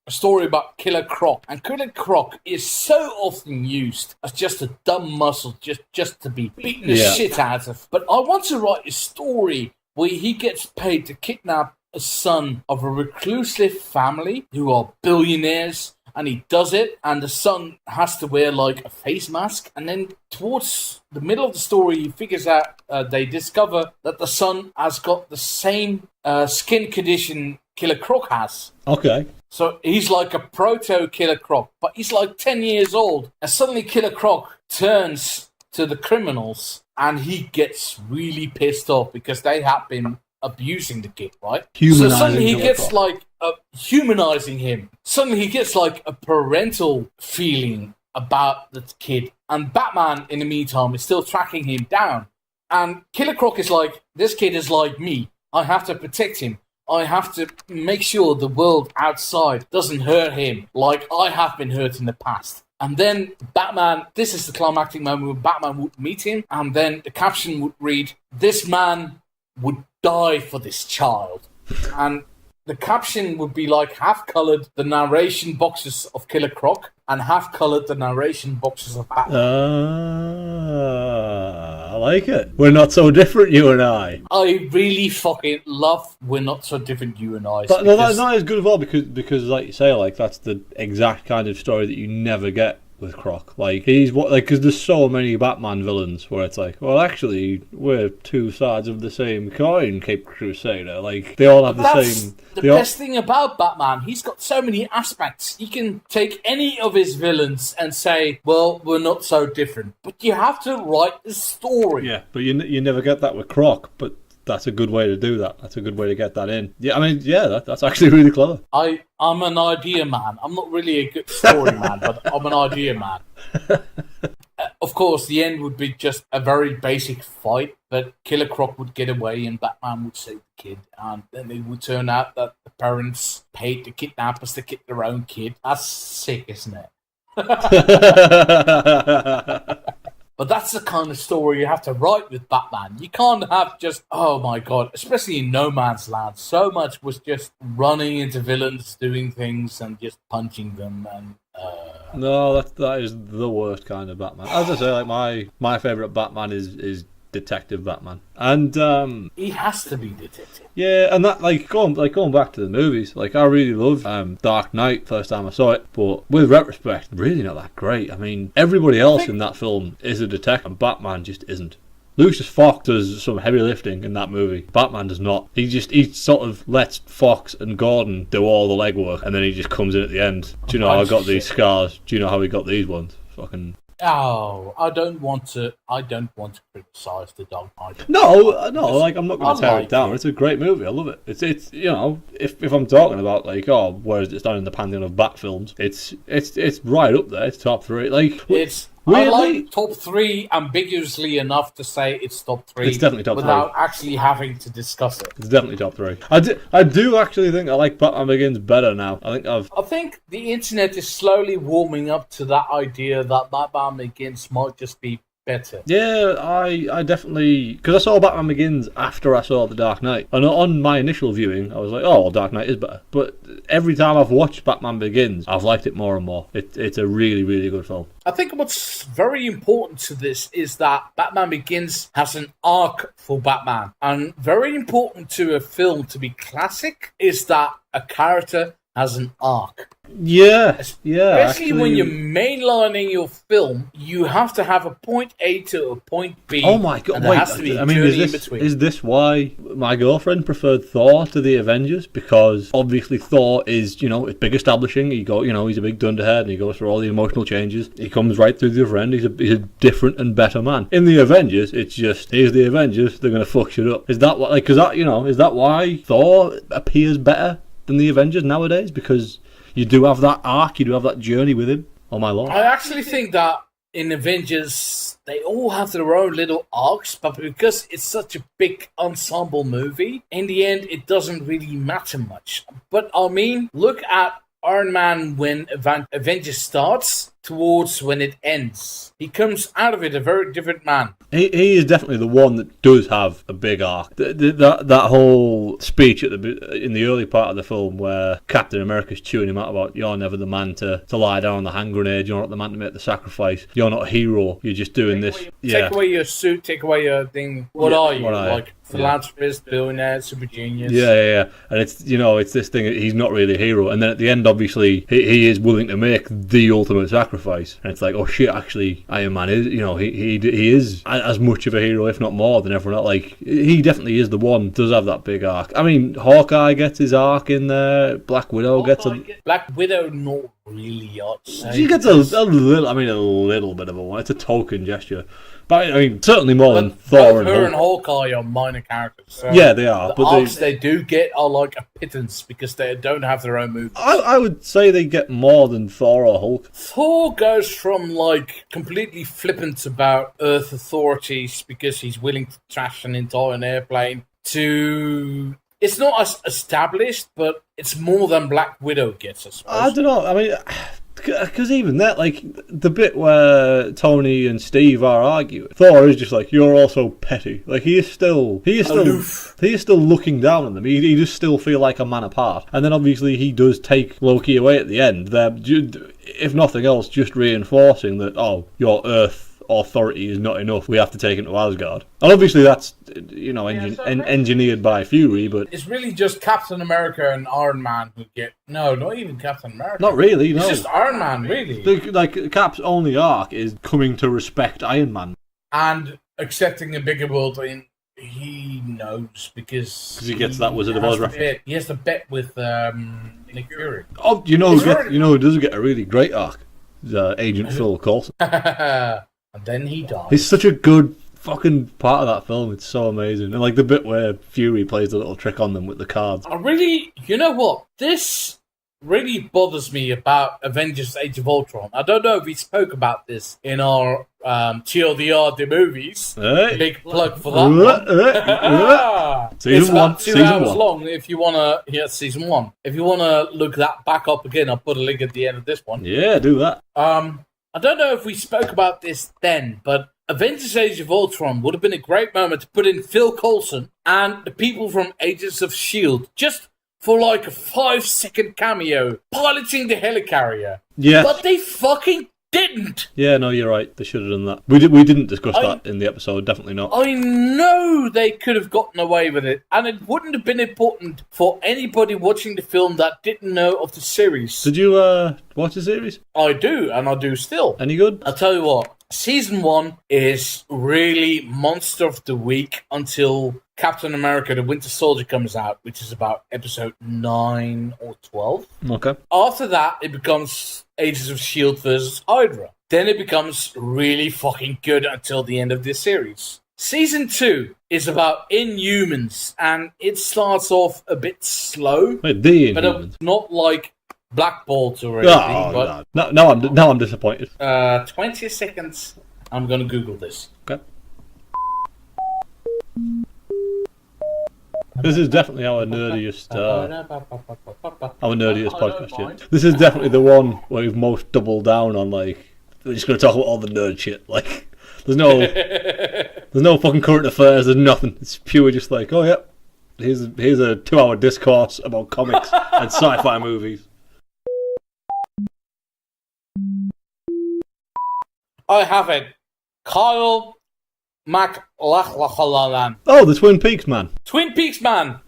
a story about Killer Croc. And Killer Croc is so often used as just a dumb muscle, just to be beaten the shit out of. But I want to write a story where he gets paid to kidnap a son of a reclusive family who are billionaires, and he does it, and the son has to wear like a face mask, and then towards the middle of the story he figures out, they discover that the son has got the same skin condition Killer Croc has. Okay. So he's like a proto-Killer Croc, but he's like 10 years old. And suddenly Killer Croc turns to the criminals and he gets really pissed off because they have been abusing the kid, right? So suddenly he gets like humanizing him. Suddenly he gets like a parental feeling about the kid. And Batman, in the meantime, is still tracking him down. And Killer Croc is like, this kid is like me. I have to protect him. I have to make sure the world outside doesn't hurt him like I have been hurt in the past. And then Batman, this is the climactic moment where Batman would meet him, and then the caption would read, "This man would die for this child." And the caption would be like half-coloured the narration boxes of Killer Croc and half-coloured the narration boxes of Batman. I like it. We're not so different, you and I. I really fucking love We're Not So Different, You and I. But no, that's not as good as well because, like you say, like that's the exact kind of story that you never get with Croc. Like because there's so many Batman villains where it's like, well, actually, we're two sides of the same coin, Cape Crusader. Like they all have the same. The best thing about Batman, he's got so many aspects. You can take any of his villains and say, well, we're not so different. But you have to write the story. Yeah, but you never get that with Croc. But that's a good way to do that. That's a good way to get that in. Yeah, I mean, yeah, that's actually really clever. I'm an idea man. I'm not really a good story man, but I'm an idea man. Of course, the end would be just a very basic fight, but Killer Croc would get away and Batman would save the kid. And then it would turn out that the parents paid the kidnappers to get their own kid. That's sick, isn't it? But that's the kind of story you have to write with Batman. You can't have just, oh my god, especially in No Man's Land, so much was just running into villains, doing things, and just punching them. And no, that is the worst kind of Batman. As I say, like my favourite Batman is Detective Batman, and he has to be detective. Yeah, and that going back to the movies, like I really love Dark Knight first time I saw it, but with retrospect, really not that great. I mean, everybody else in that film is a detective, and Batman just isn't. Lucius Fox does some heavy lifting in that movie. Batman does not. He sort of lets Fox and Gordon do all the legwork, and then he just comes in at the end. Do you know how I got these scars? Do you know how he got these ones? Fucking. Oh, I don't want to criticise the Dark Knight. No, like I'm not going to tear it down. It's a great movie. I love it. It's you know, if I'm talking about like, oh, where is it stand in the pantheon of Bat films? It's right up there. It's top 3. Like it's. Really? I like top 3 ambiguously enough to say it's top 3. It's definitely top 3 without actually having to discuss it. It's definitely top 3. I do actually think I like Batman Begins better now. I think the internet is slowly warming up to that idea that Batman Begins might just be better. Yeah, I definitely, because I saw Batman Begins after I saw The Dark Knight, and on my initial viewing I was like, oh well, Dark Knight is better, but every time I've watched Batman Begins I've liked it more and more. It's a really, really good film. I think what's very important to this is that Batman Begins has an arc for Batman, and very important to a film to be classic is that a character has an arc. Yeah. Especially when you're mainlining your film, you have to have a point A to a point B. Oh my god! Wait, I mean, is this why my girlfriend preferred Thor to the Avengers? Because obviously Thor is, it's big establishing. He's a big dunderhead, and he goes through all the emotional changes. He comes right through the other end. He's a different and better man. In the Avengers, it's just here's the Avengers. They're gonna fuck shit up. Is that what? Like, is that why Thor appears better than the Avengers nowadays? Because you do have that arc, you do have that journey with him. Oh my lord! I actually think that in Avengers they all have their own little arcs, but because it's such a big ensemble movie, in the end it doesn't really matter much. But I mean, look at Iron Man when Avengers starts towards when it ends. He comes out of it a very different man. He is definitely the one that does have a big arc. That whole speech in the early part of the film where Captain America's chewing him out about, you're never the man to lie down on the hand grenade, you're not the man to make the sacrifice, you're not a hero, you're just doing this. Take away your suit, take away your thing. What are you? Like philanthropist, billionaire, super genius. Yeah. And it's this thing, he's not really a hero. And then at the end, obviously, he is willing to make the ultimate sacrifice. And it's like, oh shit, actually, Iron Man is, he is as much of a hero, if not more, than everyone else. Like, he definitely is the one, does have that big arc. I mean, Hawkeye gets his arc in there, Black Widow gets a... Black Widow, not really, she gets a little bit of a one. It's a token gesture. But I mean, certainly more than Thor and her and Hawkeye are minor characters. So yeah, they are. The arcs they do get are like a pittance because they don't have their own movies. I would say they get more than Thor or Hulk. Thor goes from like completely flippant about Earth authorities because he's willing to trash an entire airplane to... It's not as established, but it's more than Black Widow gets, I suppose. I don't know. I mean, Because even that, like, the bit where Tony and Steve are arguing, Thor is just like, you're all so petty. Like, he is still looking down on them. He does still feel like a man apart. And then obviously he does take Loki away at the end. They're, if nothing else, just reinforcing that, oh, your Earth authority is not enough. We have to take him to Asgard. And obviously that's, engineered by Fury, but it's really just Captain America and Iron Man who get... No, not even Captain America. Not really, no. It's just Iron Man, really. Like, Cap's only arc is coming to respect Iron Man. And accepting a bigger world, he knows, because he gets that Wizard of Oz reference. He has the bet with Nick Fury. Oh, you know who does get a really great arc? Agent Phil Coulson. And then he dies. He's such a good fucking part of that film. It's so amazing. And like the bit where Fury plays a little trick on them with the cards. You know what? This really bothers me about Avengers Age of Ultron. I don't know if we spoke about this in our TLDR the movies. Hey. Big plug for that one. Season 1. It's about 2 hours long if you want to... Yeah, Season 1. If you want to look that back up again, I'll put a link at the end of this one. Yeah, do that. I don't know if we spoke about this then, but Avengers Age of Ultron would have been a great moment to put in Phil Coulson and the people from Agents of S.H.I.E.L.D. just for like a 5-second cameo, piloting the helicarrier. Yeah. But they fucking didn't. Yeah, no, you're right. They should have done that. We didn't discuss that in the episode. Definitely not. I know they could have gotten away with it, and it wouldn't have been important for anybody watching the film that didn't know of the series. Did you watch the series? I do, and I do still. Any good? I'll tell you what. Season 1 is really monster of the week until Captain America the Winter Soldier comes out, which is about episode 9 or 12. Okay. After that, it becomes Agents of S.H.I.E.L.D. versus Hydra. Then it becomes really fucking good until the end of this series. Season 2 is about Inhumans, and it starts off a bit slow. Wait, the Inhumans? But not like Black Bolt or anything. But no, I'm disappointed. 20 seconds. I'm going to Google this. Okay. This is definitely our nerdiest podcast yet. This is definitely the one where we've most doubled down on, like, we're just going to talk about all the nerd shit. Like, there's no fucking current affairs, there's nothing. It's pure just like, oh yeah, here's a 2-hour discourse about comics and sci-fi movies. I have it. Kyle MacLachlan. Oh, the Twin Peaks man. Twin Peaks man.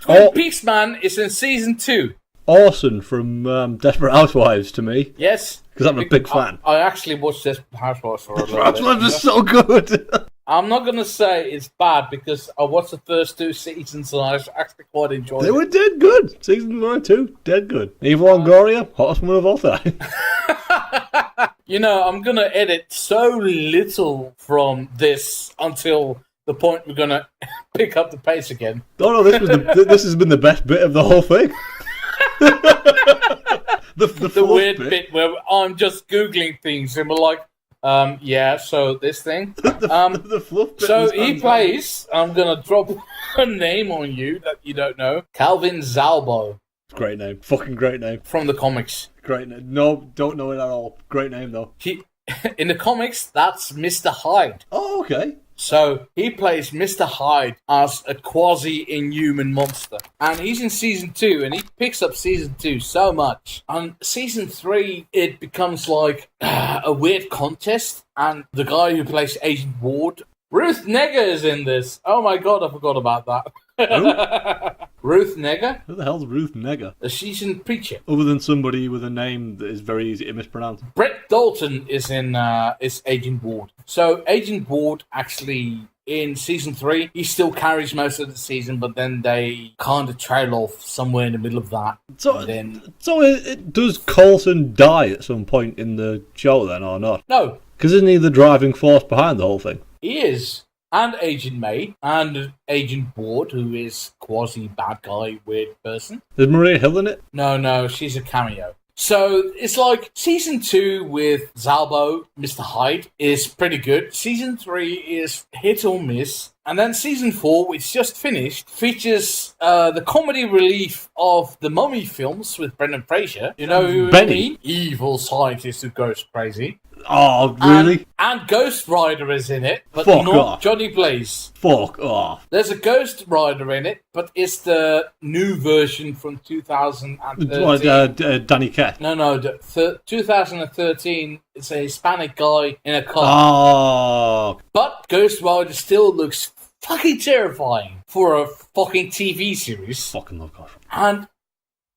Twin Peaks man is in season 2. Orson from Desperate Housewives to me. Yes. Because I'm a big fan. I actually watched Desperate Housewives for a little bit. Housewives is so good. I'm not going to say it's bad because I watched the first 2 seasons and I actually quite enjoyed it. They were dead good. Season 1 and 2, dead good. Eva Longoria, hottest one of all time. You know, I'm going to edit so little from this until the point we're going to pick up the pace again. Oh no, this has been the best bit of the whole thing. the weird bit where I'm just Googling things and we're like, yeah, so this thing. The fluff bit. So he plays, I'm going to drop a name on you that you don't know, Calvin Zalbo. Great name. Fucking great name. From the comics. Great name. No, don't know it at all. Great name, though. In the comics, that's Mr. Hyde. Oh, okay. So he plays Mr. Hyde as a quasi-inhuman monster. And he's in season 2, and he picks up season 2 so much. And season 3, it becomes like a weird contest. And the guy who plays Agent Ward, Ruth Negga, is in this. Oh my god, I forgot about that. Who? Ruth Negga? Who the hell's Ruth Negga? A seasoned preacher. Other than somebody with a name that is very easy to mispronounce. Brett Dalton is in is Agent Ward. So Agent Ward actually in season 3, he still carries most of the season, but then they kind of trail off somewhere in the middle of that. So does Coulson die at some point in the show then, or not? No. Because isn't he the driving force behind the whole thing? He is. And Agent May, and Agent Ward, who is quasi-bad guy, weird person. Is Maria Hill in it? No, she's a cameo. So it's like season 2 with Zalbo, Mr. Hyde, is pretty good. Season 3 is hit or miss. And then season 4, which just finished, features the comedy relief of the Mummy films with Brendan Fraser. You know who I mean? Evil scientist who goes crazy. Oh, really? And Ghost Rider is in it, but Fuck not off. Johnny Blaze. Fuck off. There's a Ghost Rider in it, but it's the new version from 2013. Danny Kett. No, 2013. It's a Hispanic guy in a car. Oh. But Ghost Rider still looks fucking terrifying for a fucking TV series. Fucking love Ghost Rider. And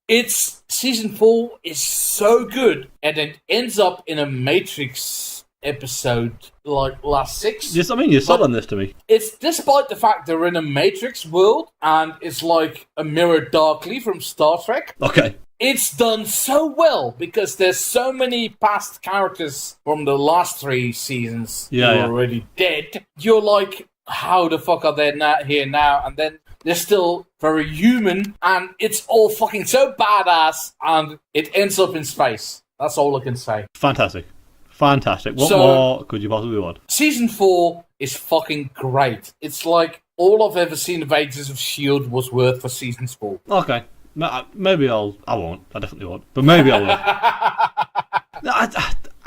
it's season 4 is so good, and it ends up in a Matrix episode like last 6. Yes, I mean you're selling this to me. It's despite the fact they're in a Matrix world, and it's like a Mirror Darkly from Star Trek. Okay. It's done so well because there's so many past characters from the last 3 seasons who are already dead. You're like, how the fuck are they here now? And then they're still very human, and it's all fucking so badass, and it ends up in space. That's all I can say. Fantastic. What more could you possibly want? Season 4 is fucking great. It's like all I've ever seen of Agents of S.H.I.E.L.D. was worth for season 4. Okay. Maybe I won't. I definitely won't. But maybe I will.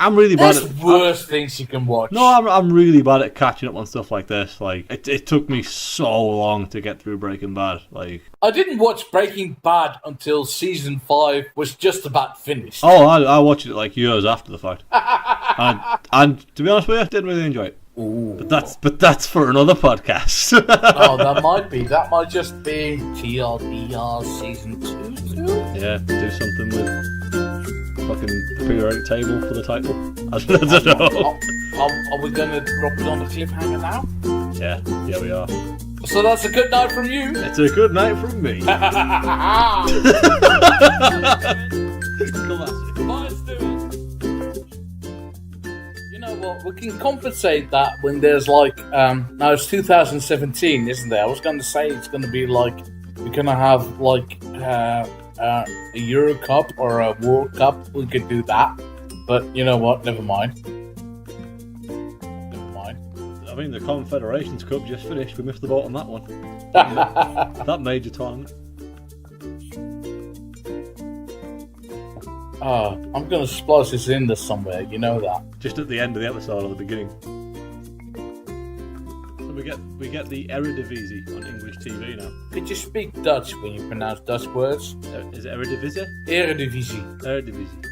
I'm really bad at... There's worse things you can watch. No, I'm really bad at catching up on stuff like this. Like, it took me so long to get through Breaking Bad. Like, I didn't watch Breaking Bad until season 5 was just about finished. Oh, I watched it like years after the fact. and to be honest with you, I didn't really enjoy it. Ooh. But that's for another podcast. Oh, that might be. That might just be TLDR season 2 too. Yeah, do something with fucking periodic table for the title. I don't know. Are we going to drop it on the cliffhanger now? Yeah, we are. So that's a good night from you. It's a good night from me. Classic. Bye, Stuart. You know what? We can compensate that when there's like now it's 2017, isn't there? I was going to say it's going to be like we're going to have like a Euro Cup or a World Cup. We could do that, but you know what? Never mind. I mean, the Confederations Cup just finished. We missed the boat on that one. That major tournament. I'm going to splice this in there somewhere. You know that. Just at the end of the episode or the beginning. So we get the Eredivisie on English TV now. Could you speak Dutch when you pronounce Dutch words? Is it Eredivisie? Eredivisie. Eredivisie.